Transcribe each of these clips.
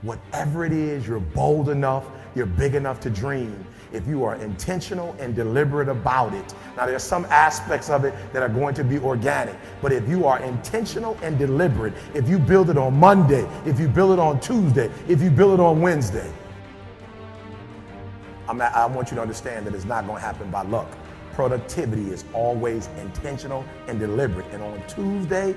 Whatever it is, you're bold enough, you're big enough to dream if you are intentional and deliberate about it. Now, there's some aspects of it that are going to be organic, but if you are intentional and deliberate, if you build it on Monday, if you build it on Tuesday, if you build it on Wednesday, I want you to understand that it's not going to happen by luck. Productivity is always intentional and deliberate. And on Tuesday,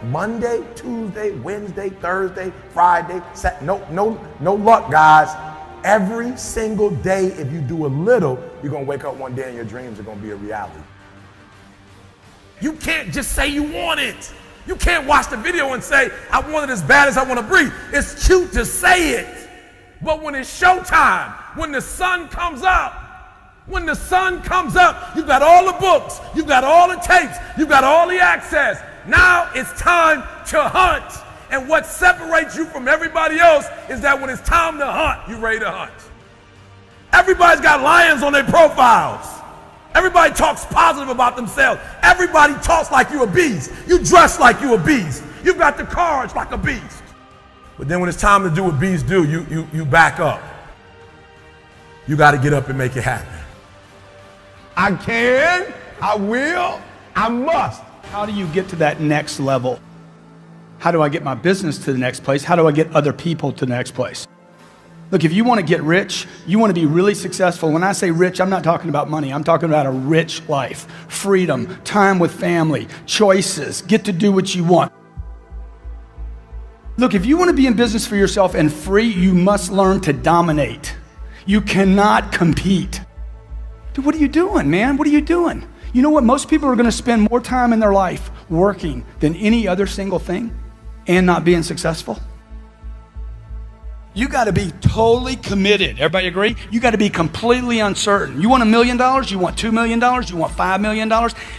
Monday, Tuesday, Wednesday, Thursday, Friday, no luck, guys. Every single day, if you do a little, you're going to wake up one day and your dreams are going to be a reality. You can't just say you want it. You can't watch the video and say, I want it as bad as I want to breathe. It's cute to say it. But when it's showtime, when the sun comes up, you've got all the books, you've got all the tapes, you've got all the access. Now it's time to hunt. And what separates you from everybody else is that when it's time to hunt, you're ready to hunt. Everybody's got lions on their profiles. Everybody talks positive about themselves. Everybody talks like you're a beast. You dress like you're a beast. You've got the cards like a beast. But then when it's time to do what beasts do, you back up. You got to get up and make it happen. I can, I will, I must. How do you get to that next level? How do I get my business to the next place? How do I get other people to the next place? Look, if you want to get rich, you want to be really successful. When I say rich, I'm not talking about money. I'm talking about a rich life, freedom, time with family, choices, get to do what you want. Look, if you want to be in business for yourself and free, you must learn to dominate. You cannot compete. Dude, what are you doing, man? What are you doing? You know what? Most people are going to spend more time in their life working than any other single thing and not being successful. You got to be totally committed. Everybody agree? You got to be completely uncertain. You want $1 million? You want $2 million? You want $5 million?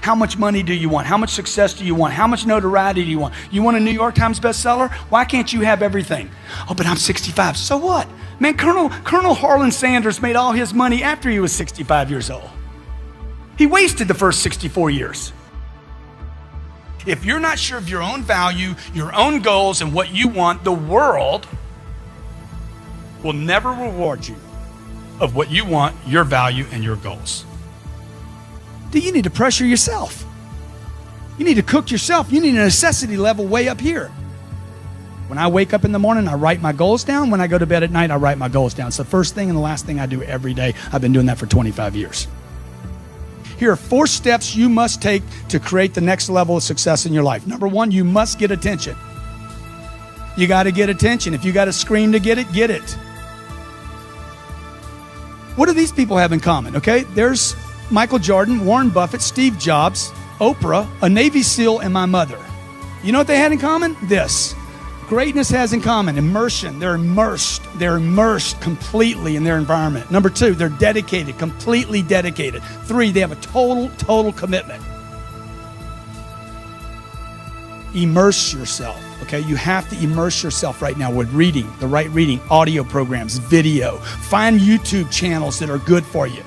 How much money do you want? How much success do you want? How much notoriety do you want? You want a New York Times bestseller? Why can't you have everything? Oh, but I'm 65. So what? Man, Colonel Harlan Sanders made all his money after he was 65 years old. He wasted the first 64 years. If you're not sure of your own value, your own goals, and what you want, the world will never reward you of what you want, your value, and your goals. Do you need to pressure yourself? You need to cook yourself. You need a necessity level way up here. When I wake up in the morning, I write my goals down. When I go to bed at night, I write my goals down. It's the first thing and the last thing I do every day. I've been doing that for 25 years. Here are 4 steps you must take to create the next level of success in your life. Number 1, you must get attention. You got to get attention. If you got to scream to get it, get it. What do these people have in common? Okay, there's Michael Jordan, Warren Buffett, Steve Jobs, Oprah, a Navy SEAL, and my mother. You know what they had in common? This. Greatness has in common immersion. They're immersed completely in their environment. Number 2, they're dedicated, completely dedicated. 3, they have a total commitment. Immerse yourself, okay? You have to immerse yourself right now with reading, the right reading, audio programs, video. Find YouTube channels that are good for you.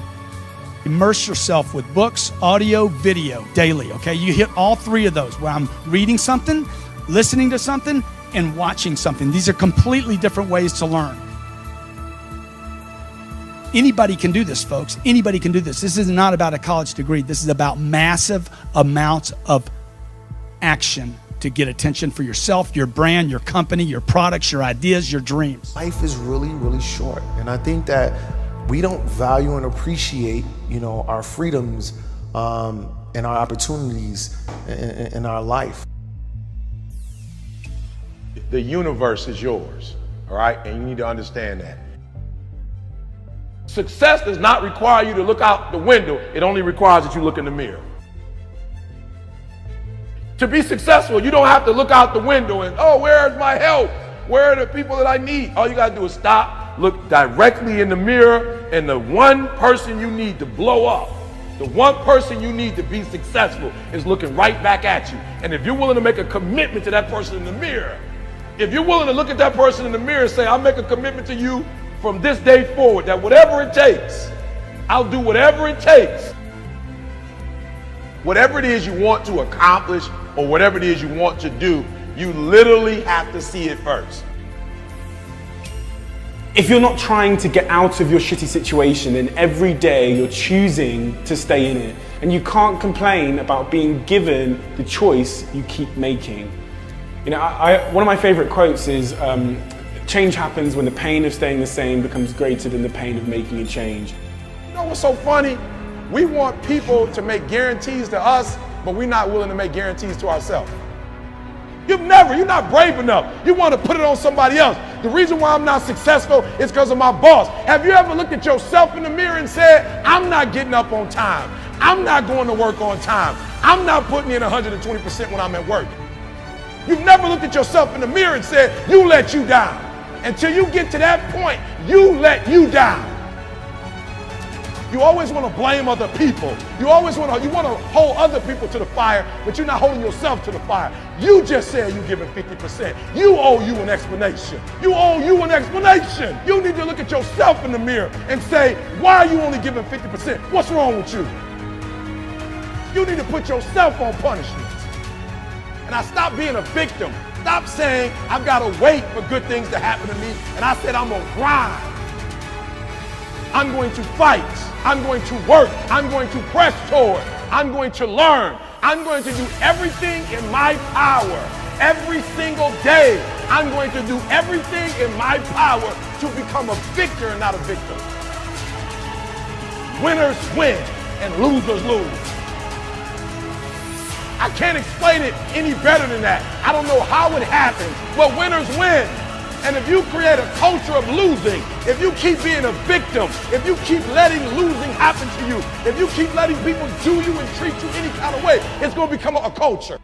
Immerse yourself with books, audio, video, daily, okay? You hit all 3 of those where I'm reading something, listening to something, and watching something. These are completely different ways to learn. Anybody can do this, folks. Anybody can do this. This is not about a college degree. This is about massive amounts of action to get attention for yourself, your brand, your company, your products, your ideas, your dreams. Life is really, really short. And I think that we don't value and appreciate, our freedoms and our opportunities in our life. The universe is yours, all right? And you need to understand that. Success does not require you to look out the window. It only requires that you look in the mirror. To be successful, you don't have to look out the window and, oh, where's my help? Where are the people that I need? All you got to do is stop, look directly in the mirror, and the one person you need to blow up, the one person you need to be successful is looking right back at you. And if you're willing to make a commitment to that person in the mirror, if you're willing to look at that person in the mirror and say, I make a commitment to you from this day forward, that whatever it takes, I'll do whatever it takes. Whatever it is you want to accomplish or whatever it is you want to do, you literally have to see it first. If you're not trying to get out of your shitty situation, then every day you're choosing to stay in it. And you can't complain about being given the choice you keep making. You know, one of my favorite quotes is, change happens when the pain of staying the same becomes greater than the pain of making a change. You know what's so funny? We want people to make guarantees to us, but we're not willing to make guarantees to ourselves. You're not brave enough. You want to put it on somebody else. The reason why I'm not successful is because of my boss. Have you ever looked at yourself in the mirror and said, I'm not getting up on time. I'm not going to work on time. I'm not putting in 120% when I'm at work. You've never looked at yourself in the mirror and said, you let you down. Until you get to that point, you let you down. You always want to blame other people. You want to hold other people to the fire, but you're not holding yourself to the fire. You just said you're giving 50%. You owe you an explanation. You owe you an explanation. You need to look at yourself in the mirror and say, why are you only giving 50%? What's wrong with you? You need to put yourself on punishment. And I stopped being a victim. Stop saying, I've got to wait for good things to happen to me. And I said, I'm going to grind. I'm going to fight. I'm going to work. I'm going to press toward. I'm going to learn. I'm going to do everything in my power. Every single day, I'm going to do everything in my power to become a victor and not a victim. Winners win and losers lose. I can't explain it any better than that. I don't know how it happens, but winners win. And if you create a culture of losing, if you keep being a victim, if you keep letting losing happen to you, if you keep letting people do you and treat you any kind of way, it's going to become a culture.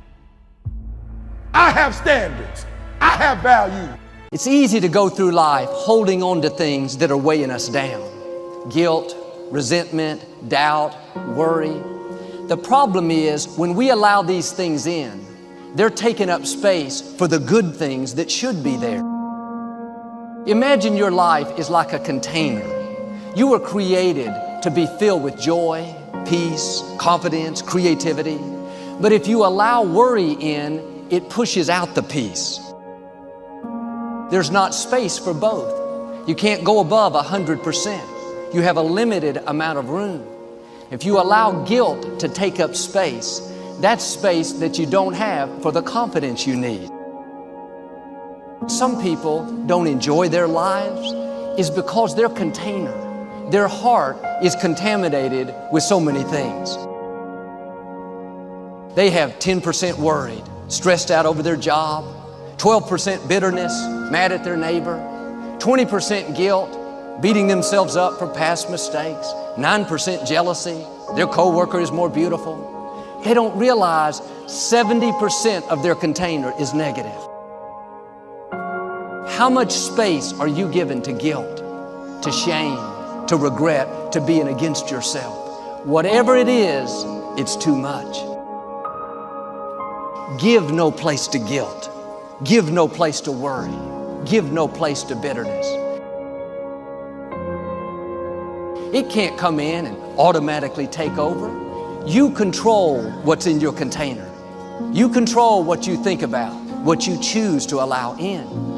I have standards. I have values. It's easy to go through life holding on to things that are weighing us down. Guilt, resentment, doubt, worry. The problem is when we allow these things in, they're taking up space for the good things that should be there. Imagine your life is like a container. You were created to be filled with joy, peace, confidence, creativity. But if you allow worry in, it pushes out the peace. There's not space for both. You can't go above 100%. You have a limited amount of room. If you allow guilt to take up space, that's space that you don't have for the confidence you need. Some people don't enjoy their lives is because their container, their heart is contaminated with so many things. They have 10% worried, stressed out over their job, 12% bitterness, mad at their neighbor, 20% guilt, beating themselves up for past mistakes, 9% jealousy, their coworker is more beautiful. They don't realize 70% of their container is negative. How much space are you given to guilt, to shame, to regret, to being against yourself? Whatever it is, it's too much. Give no place to guilt. Give no place to worry. Give no place to bitterness. It can't come in and automatically take over. You control what's in your container. You control what you think about, what you choose to allow in.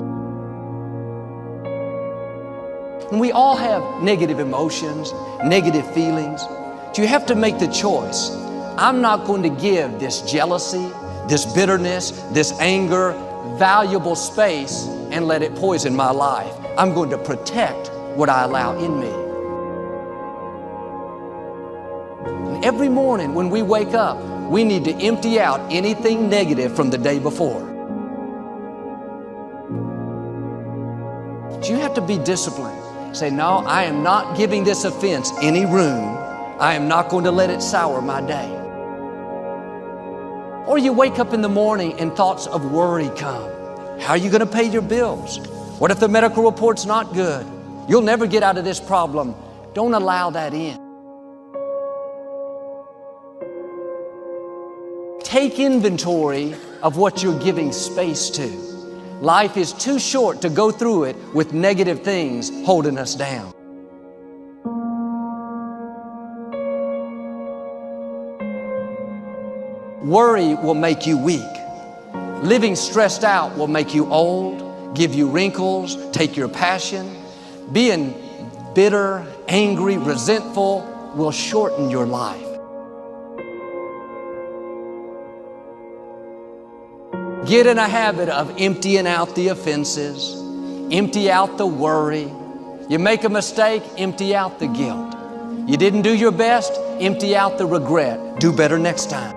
And we all have negative emotions, negative feelings. But you have to make the choice. I'm not going to give this jealousy, this bitterness, this anger, valuable space and let it poison my life. I'm going to protect what I allow in me. And every morning when we wake up, we need to empty out anything negative from the day before. But you have to be disciplined. Say, no, I am not giving this offense any room. I am not going to let it sour my day. Or you wake up in the morning and thoughts of worry come. How are you going to pay your bills? What if the medical report's not good? You'll never get out of this problem. Don't allow that in. Take inventory of what you're giving space to. Life is too short to go through it with negative things holding us down. Worry will make you weak. Living stressed out will make you old, give you wrinkles, take your passion. Being bitter, angry, resentful will shorten your life. Get in a habit of emptying out the offenses, empty out the worry. You make a mistake, empty out the guilt. You didn't do your best, empty out the regret. Do better next time.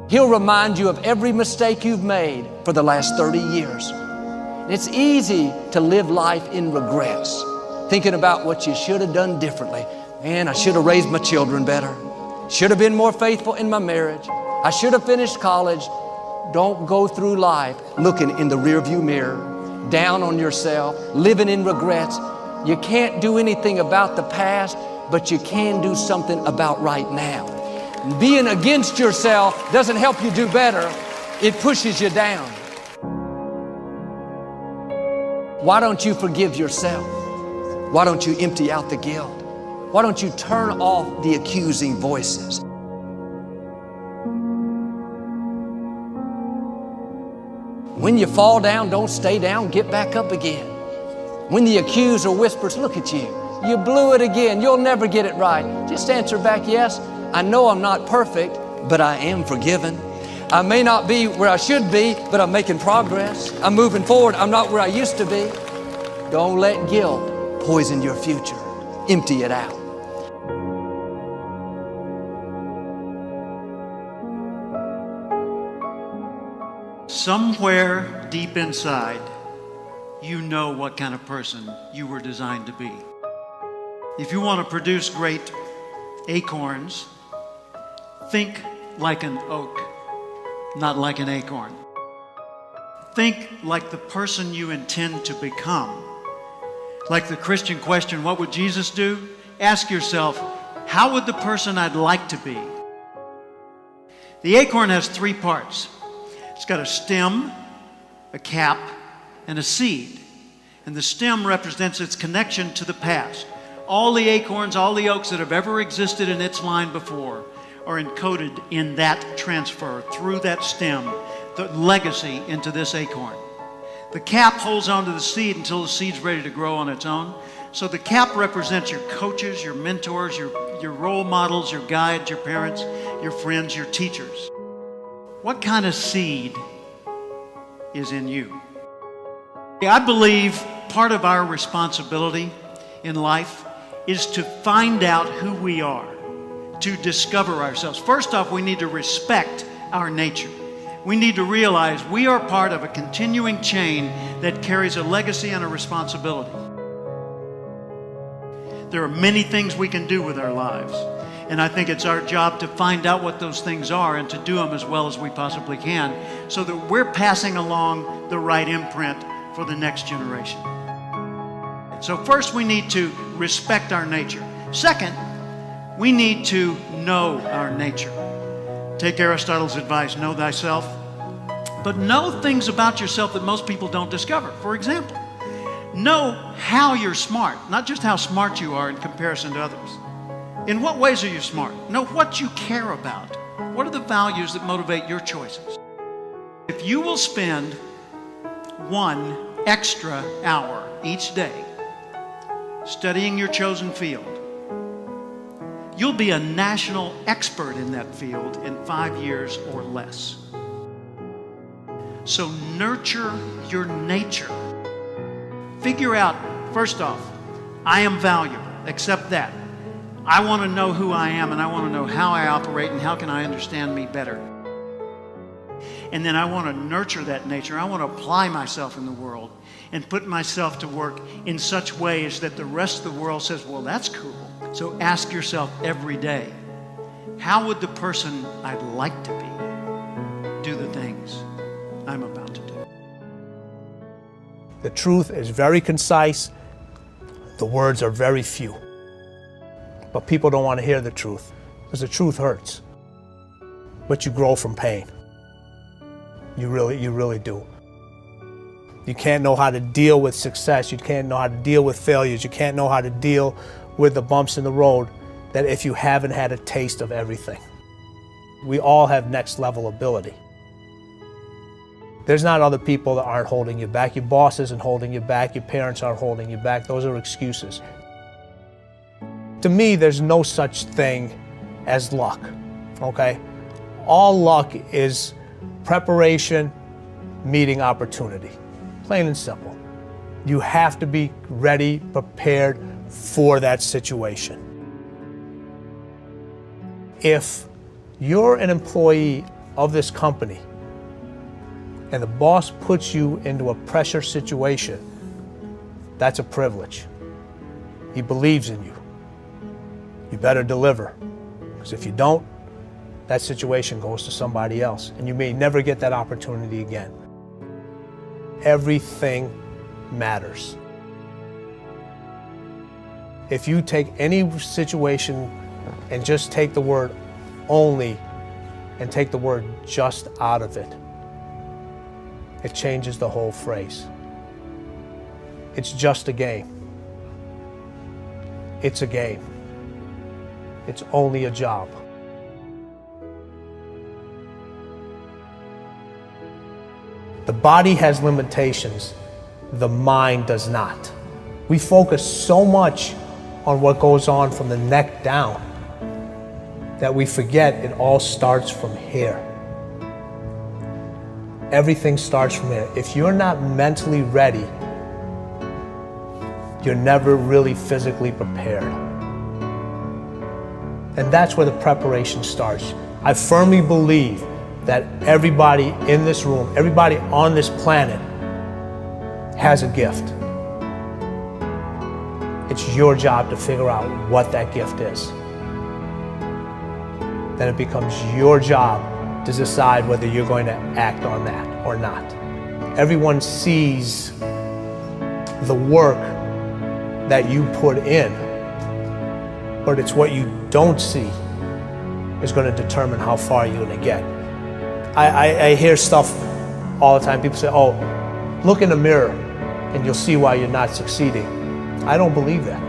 He'll remind you of every mistake you've made for the last 30 years. It's easy to live life in regrets, thinking about what you should have done differently. Man, I should have raised my children better. Should have been more faithful in my marriage. I should have finished college. Don't go through life looking in the rearview mirror, down on yourself, living in regrets. You can't do anything about the past, but you can do something about right now. Being against yourself doesn't help you do better. It pushes you down. Why don't you forgive yourself? Why don't you empty out the guilt? Why don't you turn off the accusing voices? When you fall down, don't stay down, get back up again. When the accuser whispers, look at you, you blew it again, you'll never get it right. Just answer back, yes, I know I'm not perfect, but I am forgiven. I may not be where I should be, but I'm making progress. I'm moving forward, I'm not where I used to be. Don't let guilt poison your future. Empty it out. Somewhere deep inside, you know what kind of person you were designed to be. If you want to produce great acorns, think like an oak, not like an acorn. Think like the person you intend to become. Like the Christian question, what would Jesus do? Ask yourself, how would the person I'd like to be? The acorn has three parts. It's got a stem, a cap, and a seed. And the stem represents its connection to the past. All the acorns, all the oaks that have ever existed in its line before are encoded in that transfer through that stem, the legacy into this acorn. The cap holds onto the seed until the seed's ready to grow on its own. So the cap represents your coaches, your mentors, your role models, your guides, your parents, your friends, your teachers. What kind of seed is in you? I believe part of our responsibility in life is to find out who we are, to discover ourselves. First off, we need to respect our nature. We need to realize we are part of a continuing chain that carries a legacy and a responsibility. There are many things we can do with our lives, and I think it's our job to find out what those things are and to do them as well as we possibly can so that we're passing along the right imprint for the next generation. So first, we need to respect our nature. Second, we need to know our nature. Take Aristotle's advice, know thyself, but know things about yourself that most people don't discover. For example, know how you're smart, not just how smart you are in comparison to others. In what ways are you smart? Know what you care about. What are the values that motivate your choices? If you will spend 1 extra hour each day studying your chosen field, you'll be a national expert in that field in 5 years or less. So nurture your nature. Figure out, first off, I am valuable. Accept that. I want to know who I am, and I want to know how I operate and how can I understand me better. And then I want to nurture that nature. I want to apply myself in the world and put myself to work in such ways that the rest of the world says, well, that's cool. So ask yourself every day, how would the person I'd like to be do the things I'm about to do? The truth is very concise. The words are very few. But people don't want to hear the truth because the truth hurts. But you grow from pain. You really do. You can't know how to deal with success. You can't know how to deal with failures. You can't know how to deal with the bumps in the road that if you haven't had a taste of everything. We all have next level ability. There's not other people that aren't holding you back. Your boss isn't holding you back. Your parents aren't holding you back. Those are excuses. To me, there's no such thing as luck, okay? All luck is preparation meeting opportunity, plain and simple. You have to be ready, prepared for that situation. If you're an employee of this company and the boss puts you into a pressure situation, that's a privilege. He believes in you. You better deliver, because if you don't, that situation goes to somebody else, and you may never get that opportunity again. Everything matters. If you take any situation and just take the word only and take the word just out of it, it changes the whole phrase. It's just a game. It's a game. It's only a job. The body has limitations, the mind does not. We focus so much on what goes on from the neck down that we forget it all starts from here. Everything starts from here. If you're not mentally ready, you're never really physically prepared. And that's where the preparation starts. I firmly believe that everybody in this room, everybody on this planet has a gift. It's your job to figure out what that gift is. Then it becomes your job to decide whether you're going to act on that or not. Everyone sees the work that you put in, but it's what you don't see is going to determine how far you're going to get. I hear stuff all the time. People say, oh, look in the mirror and you'll see why you're not succeeding. I don't believe that,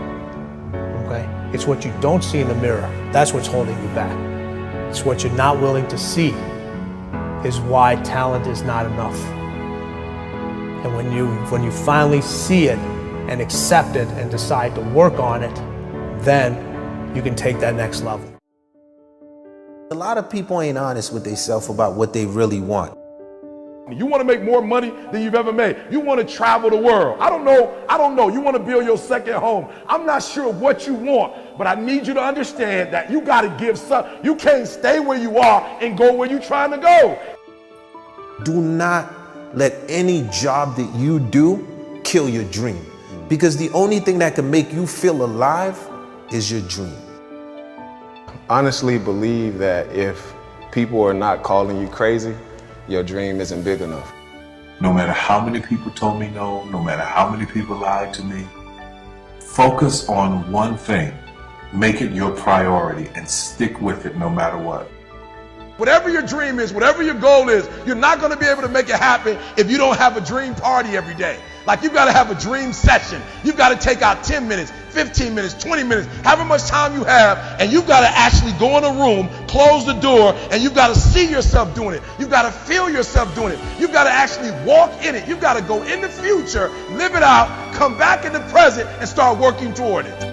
okay? It's what you don't see in the mirror. That's what's holding you back. It's what you're not willing to see is why talent is not enough. And when you finally see it and accept it and decide to work on it, then you can take that next level. A lot of people ain't honest with themselves about what they really want. You want to make more money than you've ever made. You want to travel the world. I don't know. You want to build your second home. I'm not sure what you want, but I need you to understand that you got to give some. You can't stay where you are and go where you're trying to go. Do not let any job that you do kill your dream, because the only thing that can make you feel alive is your dream. Honestly believe that if people are not calling you crazy, your dream isn't big enough. No matter how many people told me no, no matter how many people lied to me, focus on one thing. Make it your priority and stick with it no matter what. Whatever your dream is, whatever your goal is, you're not going to be able to make it happen if you don't have a dream party every day. Like, you've got to have a dream session. You've got to take out 10 minutes, 15 minutes, 20 minutes, however much time you have, and you've got to actually go in a room, close the door, and you've got to see yourself doing it. You've got to feel yourself doing it. You've got to actually walk in it. You've got to go in the future, live it out, come back in the present, and start working toward it.